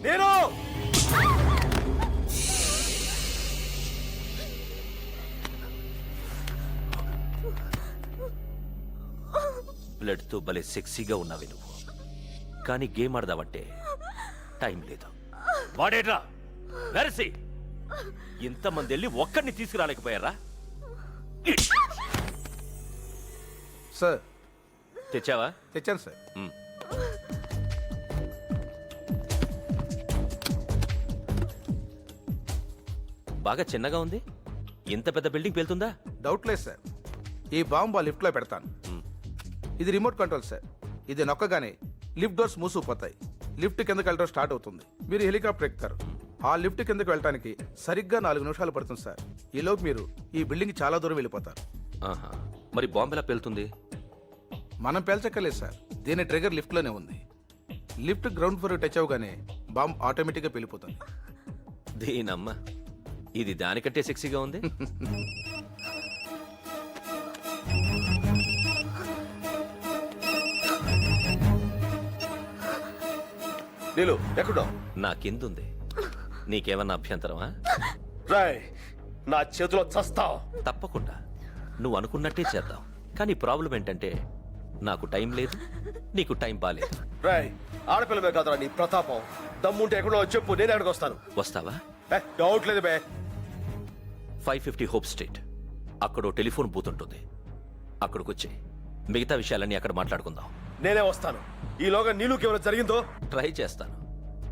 నేను బ్లడ్ తో భలే సెక్సీగా ఉన్నావి నువ్వు, కానీ గేమ్ ఆడదావంటే టైం లేదు. వాడేట్రా వెరసి ఇంతమంది వెళ్ళి ఒక్కడిని తీసుకురాలేకపోయారా? సార్ తెచ్చావా? తెచ్చాను సార్. బాగా చిన్నగా ఉంది. ఇంత పెద్ద బిల్డింగ్ పేలుతుందా? డౌట్ లేదు సార్. ఈ బాంబు ఆ లిఫ్ట్లో పెడతాను. ఇది రిమోట్ కంట్రోల్ సార్. ఇది నొక్కగానే లిఫ్ట్ డోర్స్ మూసుకుపోతాయి. లిఫ్ట్ కిందకి వెళ్ళడం స్టార్ట్ అవుతుంది. మీరు హెలికాప్టర్ ఎక్కుతారు. ఆ లిఫ్ట్ కిందకి వెళ్ళడానికి సరిగ్గా 4 నిమిషాలు పడుతుంది సార్. ఈలోపు మీరు ఈ బిల్డింగ్ చాలా దూరం వెళ్ళిపోతారు. ఆహా, మరి బాంబు ఎలా పేలుతుంది? మనం పేల్చక్కర్లేదు సార్. దీని ట్రిగర్ లిఫ్ట్లోనే ఉంది. లిఫ్ట్ గ్రౌండ్ ఫ్లోర్ టచ్ అవగానే బాంబు ఆటోమేటిక్గా పేలిపోతుంది. దీనమ్మ, ఇది దానికంటే సెక్సీగా ఉంది. నీళ్ళు ఎక్కడో నాకెందుంది? నీకేమన్నా అభ్యంతరమా? రాయ్, నా చేతిలో చస్తావు. తప్పకుండా నువ్వు అనుకున్నట్టే చేద్దాం. కానీ ప్రాబ్లం ఏంటంటే నాకు టైం లేదు, నీకు టైం బాలేదు. రాయ్, ఆడపిల్లమే కాదురా నీ ప్రతాపం. దమ్ముంటే ఎక్కడో చెప్పు, నేను ఎక్కడికి వస్తాను. వస్తావా? డౌట్ లేదు బే. 550 హోప్ స్ట్రీట్, అక్కడో టెలిఫోన్ బూత్ ఉంటుంది. అక్కడికొచ్చి మిగతా విషయాలన్నీ అక్కడ మాట్లాడుకుందాం. నేనే వస్తాను. ఈలోగా నీళ్ళకి ఏమైనా జరిగిందో ట్రై చేస్తాను,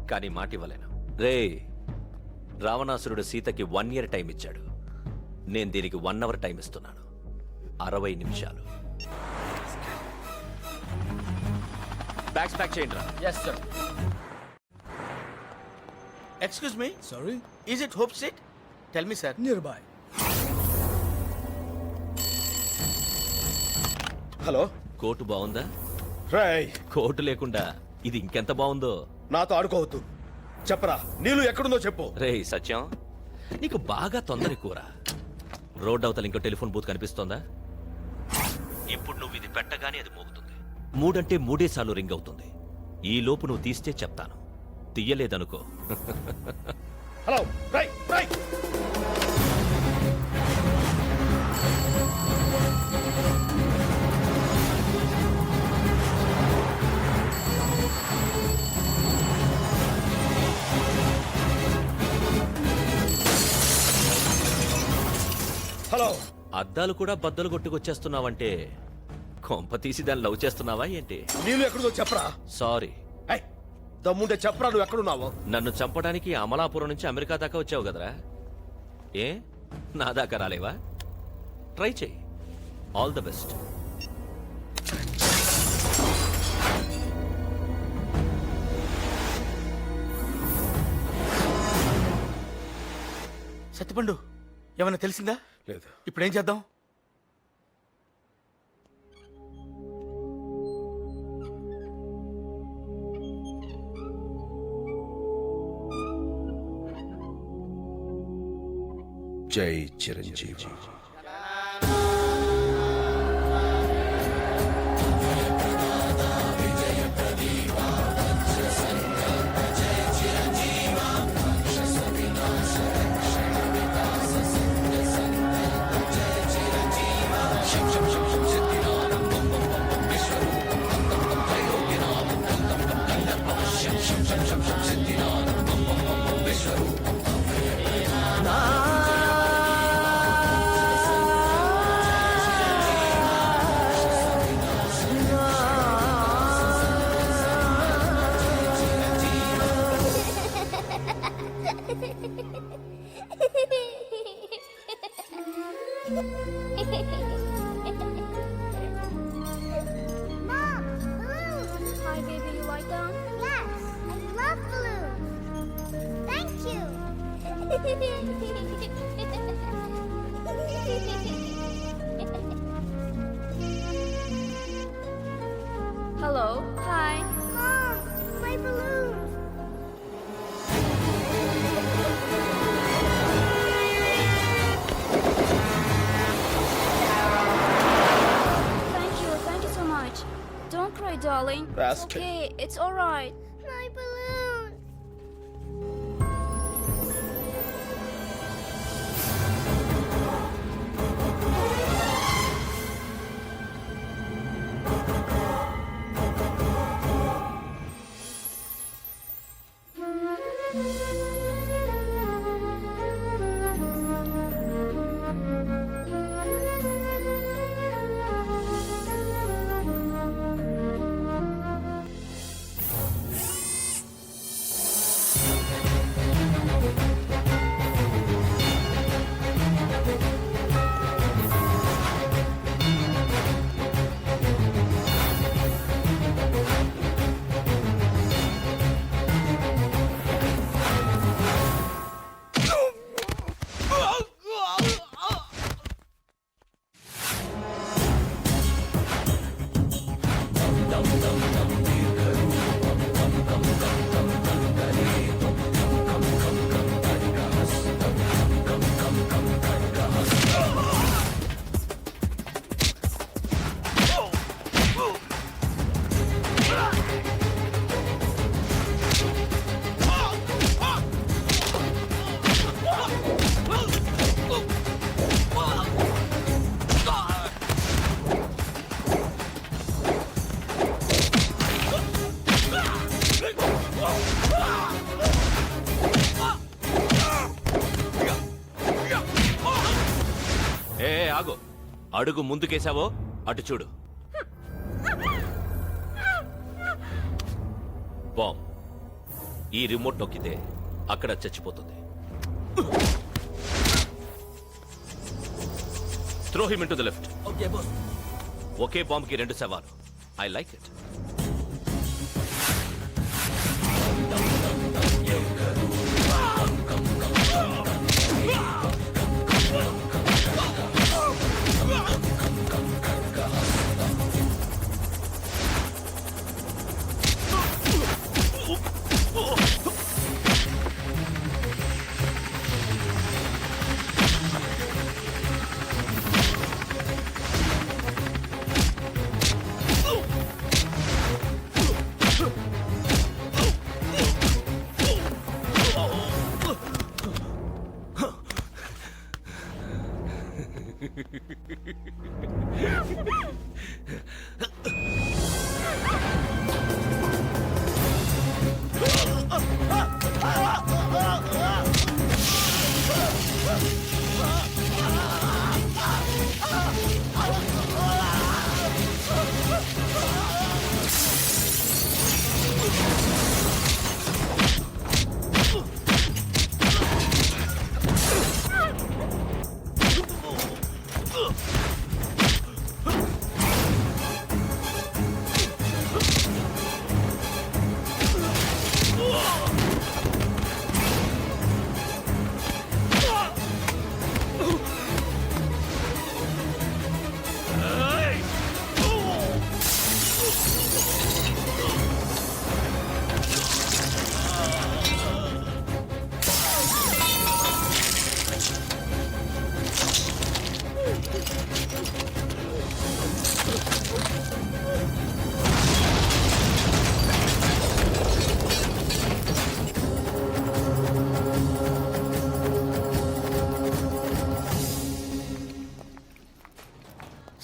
కానీ మాట ఇవ్వలేను. రే, రావణాసురుడు సీతకి 1 year టైం ఇచ్చాడు. నేను దీనికి 1 hour టైం ఇస్తున్నాను. 60 నిమిషాలు. బ్యాగ్స్ ప్యాక్ చేయండి రా. Yes, sir. Excuse me? Sorry? Is it Hope Street? Tell me, sir. Nearby. Hello. Coat బాగుందా? రాయ్, కోటు లేకుండా ఇది ఇంకెంత బాగుందో. నాతో ఆడుకోవద్దు. చెప్పరా, నీళ్ళు ఎక్కడుందో చెప్పు. రే సత్యం, నీకు బాగా తొందర ఎక్కువరా. రోడ్ అవతల ఇంకో టెలిఫోన్ బూత్ కనిపిస్తోందా? ఇప్పుడు నువ్వు ఇది పెట్టగానే అది మోగుతుంది. 3 అంటే 3 సార్లు రింగ్ అవుతుంది. ఈ లోపు నువ్వు తీస్తే చెప్తాను, తీయలేదనుకో. హలో. రాయ్ రాయ్. హలో. అద్దాలు కూడా బద్దలు కొట్టుకొచ్చేస్తున్నావంటే కొంప తీసి దాన్ని లవ్ చేస్తున్నావా ఏంటి? నీళ్ళు ఎక్కడుందో చెప్పరా. సారీ. దమ్ముంటే చెప్పరా, నువ్వు ఎక్కడున్నావు? నన్ను చంపడానికి అమలాపురం నుంచి అమెరికా దాకా వచ్చావు కదరా. ఏ నా దాకా రాలేవా? ట్రై చేయి. All the best. సత్యపండు, ఏమైనా తెలిసిందా? లేదు. ఇప్పుడు ఏం చేద్దాం? జై Chiranjeevi. Mom, balloons. Hi, baby. You like them? Yes, I love balloons. Thank you. Hello. Hi. Mom, my balloons. Thank you so much. Don't cry, darling. It's Rascal. okay. It's all right. My balloons. ఏ ఆగు, అడుగు ముందుకేసావో అటు చూడు. Bomb ఈ remote నొక్కితే అక్కడ చచ్చిపోతుంది. Throw him into the left. Okay bomb కి 2 శవాలు. I like it.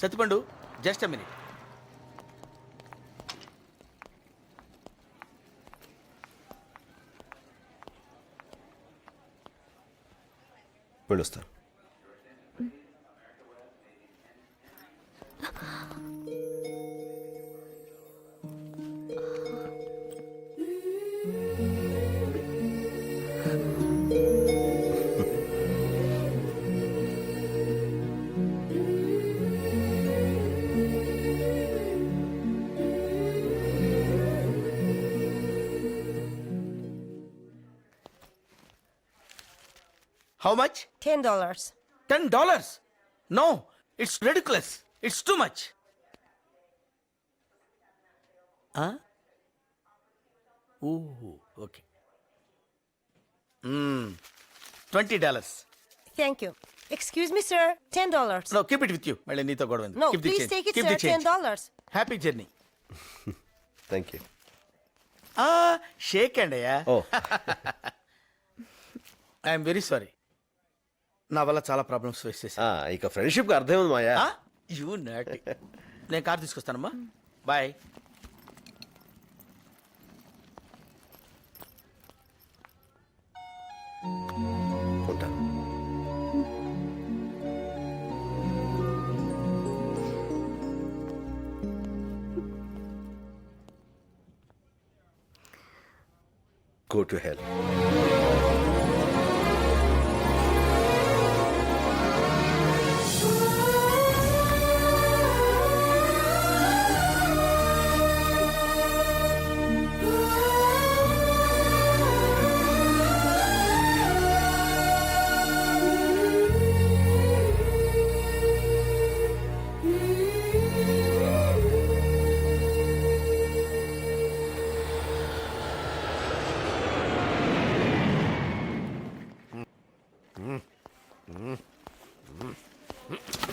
Sattipandu, just a minute. వెళ్ళొస్తాను. How much? $10. $10? No, it's ridiculous. It's too much. Huh? Ooh, okay. $20. Thank you. Excuse me, sir. $10. No, keep it with you. మళ్ళీ నీతో గొడవ ఎందుకు? No, Keep the please change. take it, Keep sir. the change. $10. Happy journey. Thank you. షేక్ అండి అయ్యా. Oh I'm very sorry. నా వల్ల చాలా ప్రాబ్లమ్స్ ఫేస్ చేశా. ఇక ఫ్రెండ్షిప్ అర్థం ఉంది మాయా. You naughty. నేను కార్ తీసుకొస్తానమ్మా. బాయ్. Go to hell.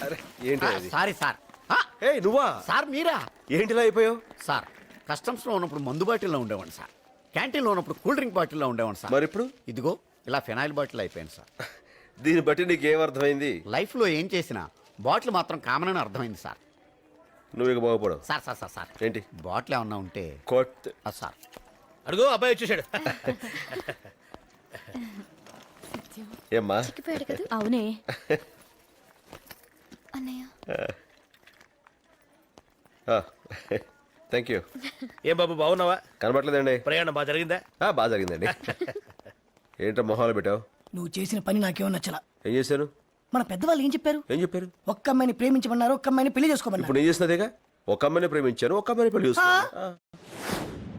అరే ఏంటి అది? సారీ సార్ ఏయ్ నువ్వా? సార్ మీరా ఏంటిలా అయిపోయావు? సార్ కస్టమ్స్ లో ఉన్నప్పుడు మందు బాటిల్లో ఉండేవాడిని సార్, క్యాంటీన్లో ఉన్నప్పుడు కూల్ డ్రింక్ బాటిల్లో ఉండేవాడిని సార్. మరి ఇప్పుడు ఇదిగో ఇలా ఫినాయిల్ బాటిల్ అయిపోయింది సార్. దీన్ని బట్టి నీకేం అర్థమైంది? లైఫ్ లో ఏం చేసినా బాటిల్ మాత్రం కామన్ అని అర్థమైంది సార్. నువ్వు ఇక బాగుపడవు. సార్ సార్ సార్ సార్ ఏంటి? బాటిల్ ఏమన్నా ఉంటే కొట్ సార్. అడుగు అబ్బాయి వచ్చేసాడు. ఏమ్మా? చిక్కిపోయాడు కదా అవునే అన్నయ్య. Thank you. ఏం బాబు బాగున్నావా? కనబట్లేదండి. ప్రయాణం బాగా జరిగిందా? బాగా జరిగిందండి. ఏంటో మొహాలు పెట్టావు? నువ్వు చేసిన పని నాకేమో నచ్చలా. ఏం చేశాను? మన పెద్దవాళ్ళు ఏం చెప్పారు? ఏం చెప్పారు? ఒక్క అమ్మాయిని ప్రేమించమన్నారు, ఒక్క అమ్మాయిని పెళ్లి చేసుకోమన్నారు. ఇప్పుడు నేను చేసిన అదేగా. ఒక అమ్మాయిని ప్రేమించాను, ఒక అమ్మాయిని పెళ్లి చూసుకున్నాను.